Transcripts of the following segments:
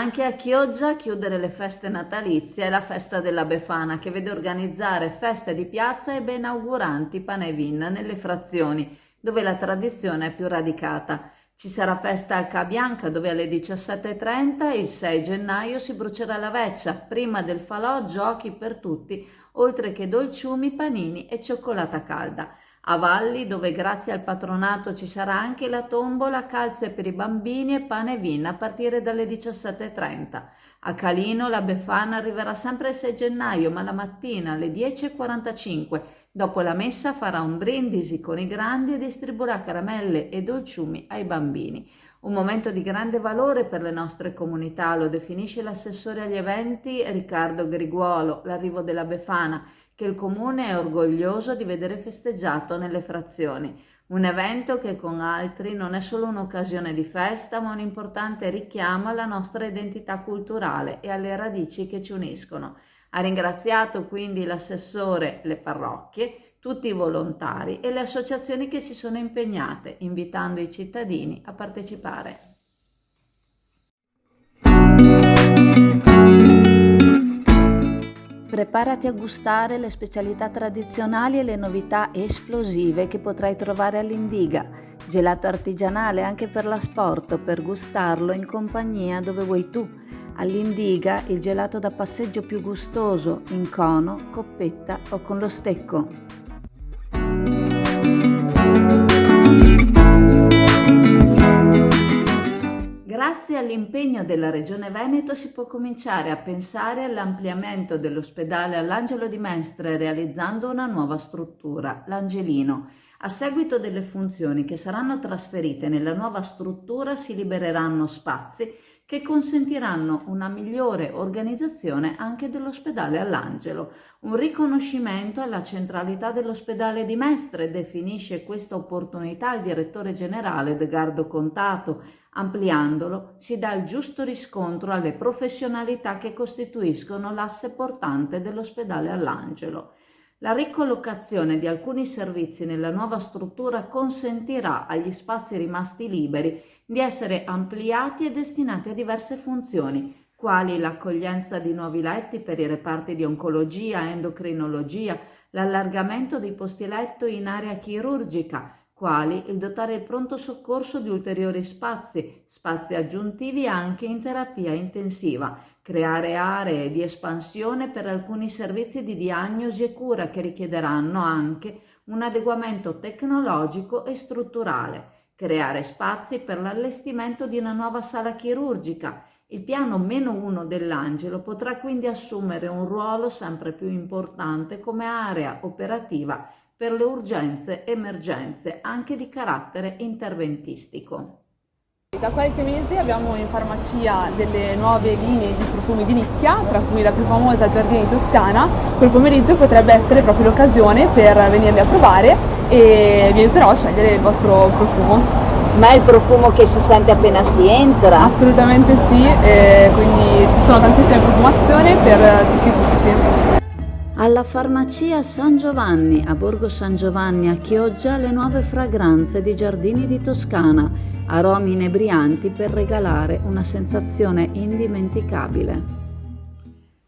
Anche a Chioggia a chiudere le feste natalizie è la festa della Befana, che vede organizzare feste di piazza e benauguranti panevin nelle frazioni, dove la tradizione è più radicata. Ci sarà festa al Ca Bianca, dove alle 17:30 il 6 gennaio si brucerà la veccia, prima del falò giochi per tutti, oltre che dolciumi, panini e cioccolata calda. A Valli, dove grazie al patronato ci sarà anche la tombola, calze per i bambini e pane e vino a partire dalle 17:30. A Calino la Befana arriverà sempre il 6 gennaio, ma la mattina alle 10:45. Dopo la messa farà un brindisi con i grandi e distribuirà caramelle e dolciumi ai bambini. Un momento di grande valore per le nostre comunità, lo definisce l'assessore agli eventi Riccardo Griguolo, l'arrivo della Befana, che il comune è orgoglioso di vedere festeggiato nelle frazioni. Un evento che con altri non è solo un'occasione di festa, ma un importante richiamo alla nostra identità culturale e alle radici che ci uniscono. Ha ringraziato quindi l'assessore, le parrocchie, tutti i volontari e le associazioni che si sono impegnate, invitando i cittadini a partecipare. Preparati a gustare le specialità tradizionali e le novità esplosive che potrai trovare all'Indiga. Gelato artigianale anche per l'asporto, per gustarlo in compagnia dove vuoi tu. All'Indiga il gelato da passeggio più gustoso, in cono, coppetta o con lo stecco. Grazie all'impegno della Regione Veneto si può cominciare a pensare all'ampliamento dell'ospedale all'Angelo di Mestre realizzando una nuova struttura, l'Angelino. A seguito delle funzioni che saranno trasferite nella nuova struttura si libereranno spazi che consentiranno una migliore organizzazione anche dell'ospedale all'Angelo. Un riconoscimento alla centralità dell'ospedale di Mestre definisce questa opportunità il direttore generale Edgardo Contato. Ampliandolo si dà il giusto riscontro alle professionalità che costituiscono l'asse portante dell'ospedale all'Angelo. La ricollocazione di alcuni servizi nella nuova struttura consentirà agli spazi rimasti liberi di essere ampliati e destinati a diverse funzioni, quali l'accoglienza di nuovi letti per i reparti di oncologia e endocrinologia, l'allargamento dei posti letto in area chirurgica, quali il dotare il pronto soccorso di ulteriori spazi aggiuntivi anche in terapia intensiva, creare aree di espansione per alcuni servizi di diagnosi e cura che richiederanno anche un adeguamento tecnologico e strutturale, creare spazi per l'allestimento di una nuova sala chirurgica. Il piano -1 dell'Angelo potrà quindi assumere un ruolo sempre più importante come area operativa per le urgenze e emergenze anche di carattere interventistico. Da qualche mese abbiamo in farmacia delle nuove linee di profumi di nicchia, tra cui la più famosa Giardini di Toscana. Quel pomeriggio potrebbe essere proprio l'occasione per venirli a provare e vi aiuterò a scegliere il vostro profumo. Ma è il profumo che si sente appena si entra? Assolutamente sì, quindi ci sono tantissime profumazioni per tutti i gusti. Alla farmacia San Giovanni, a Borgo San Giovanni a Chioggia, le nuove fragranze di Giardini di Toscana, aromi inebrianti per regalare una sensazione indimenticabile.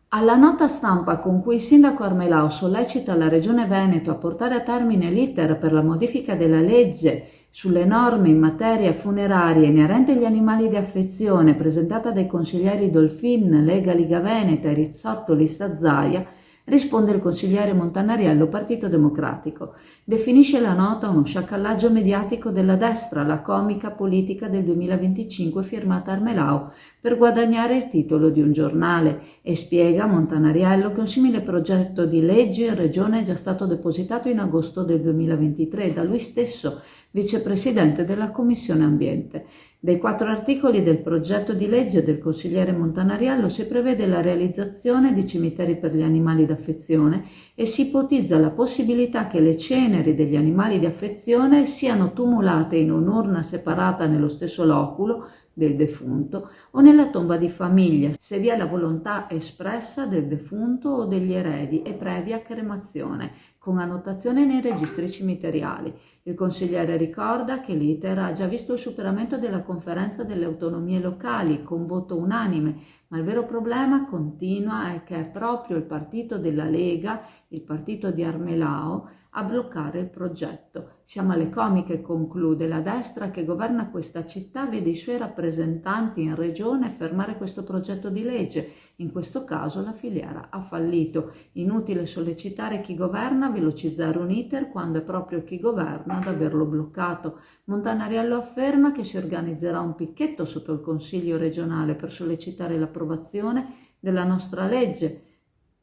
Alla nota stampa con cui il sindaco Armelao sollecita la Regione Veneto a portare a termine l'iter per la modifica della legge sulle norme in materia funeraria inerente agli animali di affezione, presentata dai consiglieri Dolfin, Lega Liga Veneta e Rizzottoli Stazzaia, risponde il consigliere Montanariello, Partito Democratico. Definisce la nota uno sciacallaggio mediatico della destra, la comica politica del 2025 firmata Armelao per guadagnare il titolo di un giornale, e spiega Montanariello che un simile progetto di legge in Regione è già stato depositato in agosto del 2023 da lui stesso, vicepresidente della Commissione Ambiente. Dei 4 articoli del progetto di legge del consigliere Montanariello si prevede la realizzazione di cimiteri per gli animali d'affezione e si ipotizza la possibilità che le ceneri degli animali di affezione siano tumulate in un'urna separata nello stesso loculo del defunto o nella tomba di famiglia, se vi è la volontà espressa del defunto o degli eredi e previa cremazione, con annotazione nei registri cimiteriali. Il consigliere ricorda che l'iter ha già visto il superamento della conferenza delle autonomie locali con voto unanime, ma il vero problema continua è che è proprio il partito della Lega, il partito di Armelao, a bloccare il progetto. Siamo alle comiche, conclude. La destra che governa questa città vede i suoi rappresentanti in regione fermare questo progetto di legge. In questo caso la filiera ha fallito. Inutile sollecitare chi governa a velocizzare un iter quando è proprio chi governa ad averlo bloccato. Montanariello afferma che si organizzerà un picchetto sotto il Consiglio regionale per sollecitare l'approvazione della nostra legge.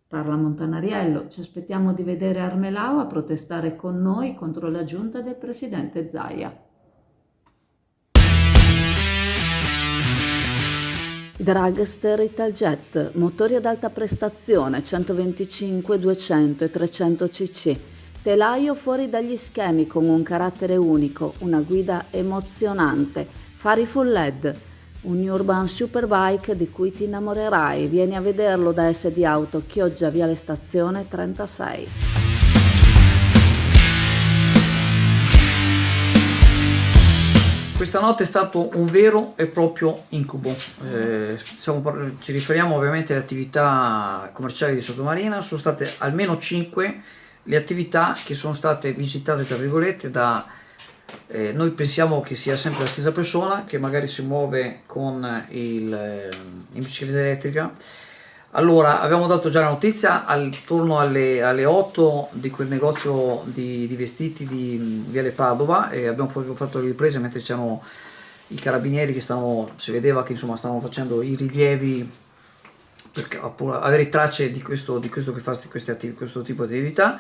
Parla Montanariello, ci aspettiamo di vedere Armelao a protestare con noi contro la giunta del presidente Zaia. Dragster Italjet, motori ad alta prestazione 125, 200 e 300 cc. Telaio fuori dagli schemi con un carattere unico, una guida emozionante, fari full LED. Un urban superbike di cui ti innamorerai. Vieni a vederlo da SD Auto, Chioggia, Viale Stazione 36. Questa notte è stato un vero e proprio incubo. Ci riferiamo ovviamente alle attività commerciali di Sottomarina. Sono state almeno 5 le attività che sono state visitate, tra virgolette, da noi pensiamo che sia sempre la stessa persona che magari si muove in bicicletta elettrica. Allora, abbiamo dato già la notizia attorno alle 8 di quel negozio di vestiti di Viale Padova, e abbiamo fatto le riprese mentre c'erano i carabinieri che si vedeva che insomma stavano facendo i rilievi per avere tracce di questo che fa questo tipo di attività.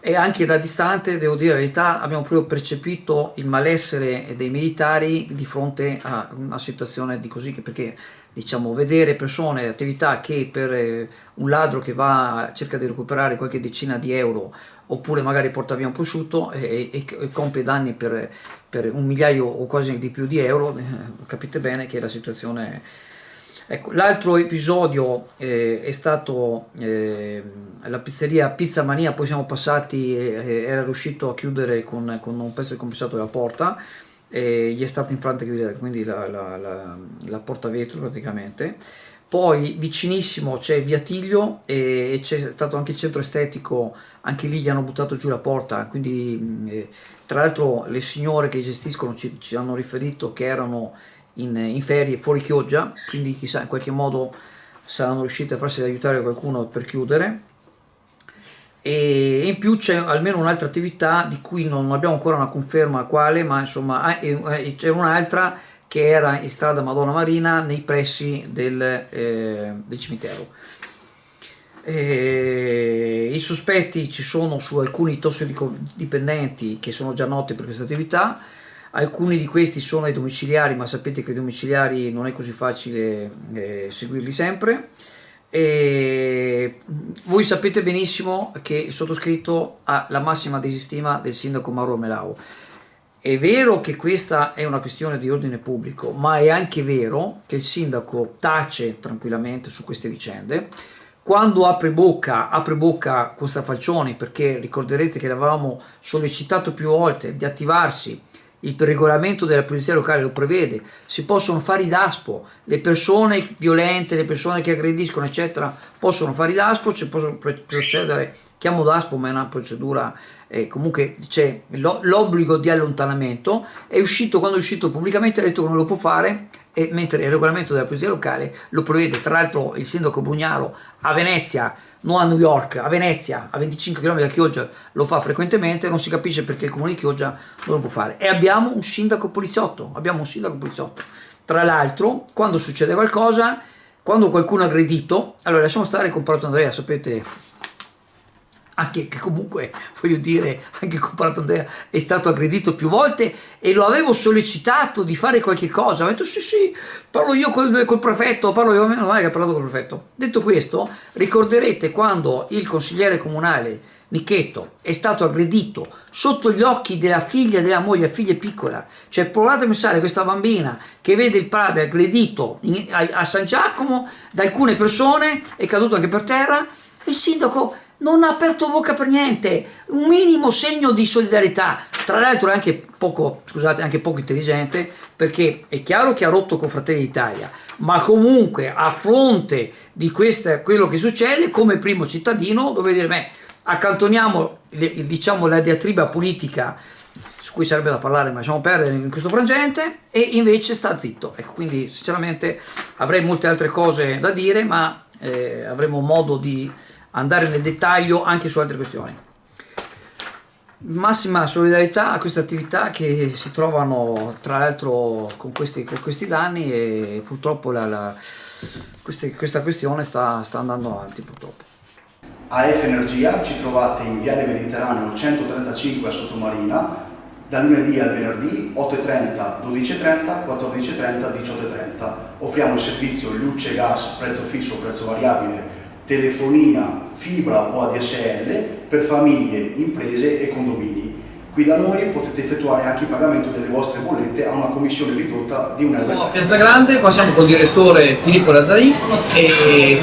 E anche da distante, devo dire la verità, abbiamo proprio percepito il malessere dei militari di fronte a una situazione di così, perché diciamo vedere persone, attività che per un ladro che cerca di recuperare qualche decina di euro, oppure magari porta via un prosciutto e compie danni per 1.000.000 o quasi di più di euro, capite bene che la situazione. Ecco, l'altro episodio è stato la pizzeria Pizza Mania. Poi siamo passati, era riuscito a chiudere con un pezzo di compensato della porta, gli è stata infranta quindi la porta vetro praticamente. Poi vicinissimo c'è Via Tiglio e c'è stato anche il centro estetico, anche lì gli hanno buttato giù la porta, quindi tra l'altro le signore che gestiscono ci hanno riferito che erano in ferie fuori Chioggia, quindi chissà, in qualche modo saranno riusciti a farsi aiutare qualcuno per chiudere. E in più c'è almeno un'altra attività di cui non abbiamo ancora una conferma quale, ma insomma c'è un'altra che era in strada Madonna Marina nei pressi del cimitero. I sospetti ci sono su alcuni tossicodipendenti che sono già noti per questa attività. Alcuni di questi sono ai domiciliari, ma sapete che i domiciliari non è così facile seguirli sempre. E voi sapete benissimo che il sottoscritto ha la massima disistima del sindaco Mauro Armelao. È vero che questa è una questione di ordine pubblico, ma è anche vero che il sindaco tace tranquillamente su queste vicende. Quando apre bocca con Strafalcioni, perché ricorderete che l'avevamo sollecitato più volte di attivarsi. Il regolamento della polizia locale lo prevede, si possono fare i DASPO, le persone violente, le persone che aggrediscono eccetera possono fare i DASPO, ci possono procedere, chiamo DASPO ma è una procedura, comunque c'è l'obbligo di allontanamento. Quando è uscito pubblicamente ha detto che non lo può fare, e mentre il regolamento della polizia locale lo prevede. Tra l'altro il sindaco Brugnaro a Venezia, non a New York, a Venezia, a 25 km da Chioggia, lo fa frequentemente. Non si capisce perché il comune di Chioggia non lo può fare. E abbiamo un sindaco poliziotto. Tra l'altro, quando succede qualcosa, quando qualcuno è aggredito, allora lasciamo stare il comparato Andrea, sapete, anche che comunque, voglio dire, anche comparato a te, è stato aggredito più volte, e lo avevo sollecitato di fare qualche cosa. Ho detto sì, parlo io col prefetto, parlo io, meno male che ha parlato col prefetto. Detto questo, ricorderete quando il consigliere comunale Nicchetto è stato aggredito sotto gli occhi della figlia della moglie, figlia piccola. Cioè, provate a pensare, questa bambina che vede il padre aggredito a San Giacomo da alcune persone, è caduto anche per terra, e il sindaco non ha aperto bocca per niente, un minimo segno di solidarietà. Tra l'altro è anche poco, scusate, anche poco intelligente, perché è chiaro che ha rotto con Fratelli d'Italia, ma comunque a fronte di quello che succede, come primo cittadino dove dire, beh, accantoniamo diciamo la diatriba politica su cui sarebbe da parlare, ma lasciamo perdere in questo frangente, e invece sta zitto. Ecco, quindi sinceramente avrei molte altre cose da dire, ma avremo modo di andare nel dettaglio anche su altre questioni. Massima solidarietà a queste attività che si trovano tra l'altro con questi danni, e purtroppo questa questione sta andando avanti purtroppo. AF Energia ci trovate in Viale Mediterraneo 135 a Sottomarina, dal lunedì al venerdì 8:30, 12:30, 14:30, 18:30. Offriamo il servizio luce e gas, prezzo fisso, prezzo variabile, telefonia, fibra o ADSL per famiglie, imprese e condomini. Qui da noi potete effettuare anche il pagamento delle vostre bollette a una commissione ridotta di €1. Piazza Grande, qua siamo col direttore Filippo Lazzarini, e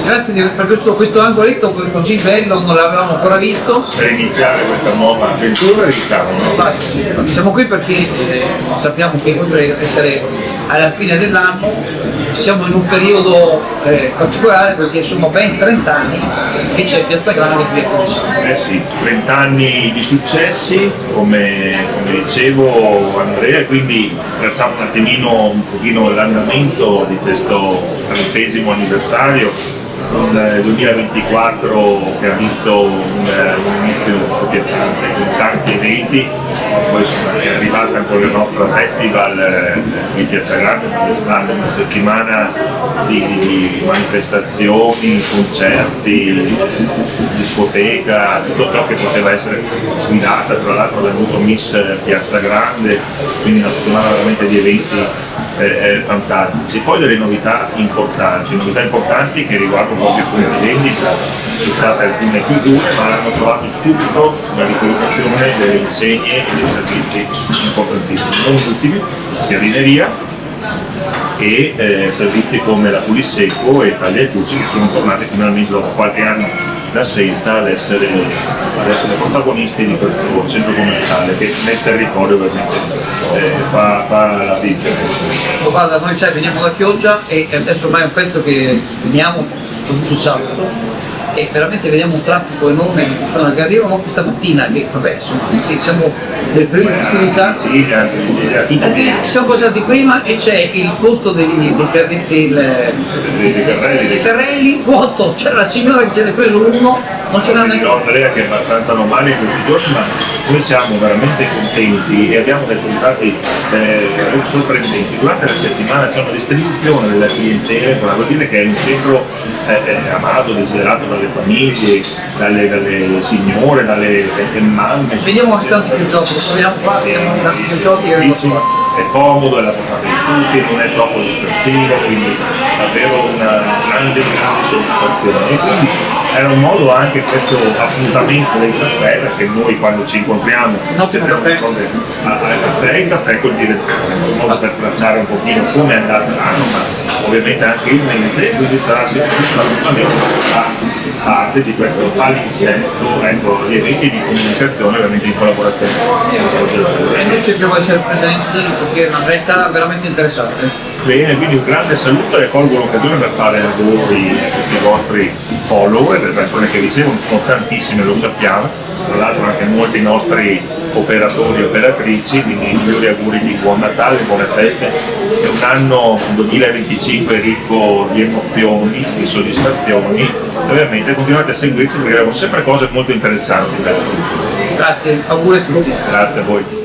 grazie per questo angoletto così bello, non l'avevamo ancora visto. Per iniziare questa nuova avventura, diciamo, no? Infatti, siamo qui perché sappiamo che oltre ad essere alla fine dell'anno siamo in un periodo particolare, perché insomma ben 30 anni che c'è Piazza Grande qui a Cominciano. Eh sì, 30 anni di successi, come dicevo Andrea, quindi tracciamo un pochino l'andamento di questo 30° anniversario. Un 2024 che ha visto un inizio scoppiettante con tanti eventi, poi è arrivata ancora il nostro festival di Piazza Grande, una settimana di manifestazioni, concerti, discoteca, tutto ciò che poteva essere sfidata. Tra l'altro è venuto Miss Piazza Grande, quindi una settimana veramente di eventi fantastici. Poi delle novità importanti che riguardano proprio il punto di vendita. Ci sono state alcune chiusure, ma hanno trovato subito una ricollocazione delle insegne e dei servizi importantissimi, non ultimi, chiarineria e servizi come la Pulisecco e Taglia e Cuci, che sono tornati finalmente dopo qualche anno d'assenza ad essere protagonisti di questo centro commerciale che nel territorio ovviamente fa la differenza. Guarda, noi veniamo da Chioggia e adesso ormai è un pezzo che veniamo soprattutto il sabato, e veramente vediamo un traffico enorme di persone che arrivano questa mattina, che vabbè siamo nelle prime festività, siamo passati prima e c'è il posto dei carrelli vuoto, c'era la signora che se ne è preso uno, non se n'ha neanche. Andrea che è abbastanza normale in questi giorni, ma noi siamo veramente contenti e abbiamo dei risultati sorprendenti. Durante la settimana c'è una distribuzione della clientela, vuol dire che è un centro amato, desiderato dalle famiglie, dalle signore, dalle mamme. Vediamo anche tanti più giochi, troviamo qua, vediamo tanti più giochi. È comodo, è la portata di tutti, non è troppo dispersivo, quindi davvero una grande soddisfazione. E quindi era un modo anche questo appuntamento del caffè, perché noi quando ci incontriamo al caffè, il caffè col direttore, un modo per tracciare un pochino come è andato l'anno, ma ovviamente anche il mese, e quindi sarà sicuramente un appuntamento a parte di questo palinsesto, ecco, di eventi di comunicazione ovviamente in collaborazione con e noi cerchiamo di essere presenti perché è una realtà veramente interessante. Bene, quindi un grande saluto, e colgo l'occasione per fare auguri a tutti i vostri follower, le persone che vi seguono, sono tantissime, lo sappiamo, tra l'altro anche molti nostri operatori e operatrici, quindi migliori auguri di buon Natale, buone feste, è un anno 2025 ricco di emozioni, di soddisfazioni, e ovviamente continuate a seguirci perché abbiamo sempre cose molto interessanti. Grazie, auguri a tutti. Grazie a voi.